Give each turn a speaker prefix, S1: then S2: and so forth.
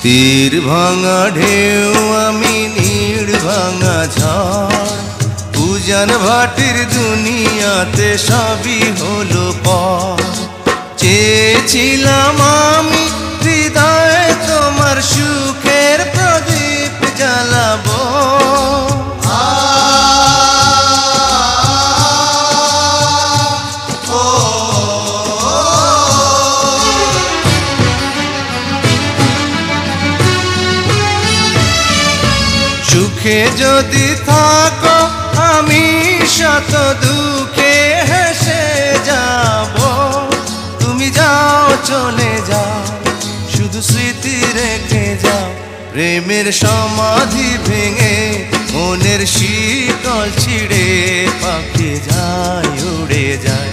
S1: তীর ভাঙা ঢেউ আমি নীড় ভাঙা ঝড়, উজান ভাটির দুনিয়াতে সবই হলো পর। চেয়েছিলাম আমি হৃদয়ে তোমার সুখের প্রদীপ জ্বালাবো, সুখে যদি থাকো আমি শত দুঃখে হেসে যাব। তুমি যাও চলে যাও, শুধু স্মৃতি রেখে যাও। প্রেমের সমাধি ভেঙে মনের শীতল ছিঁড়ে পাখি যায় উড়ে যায়।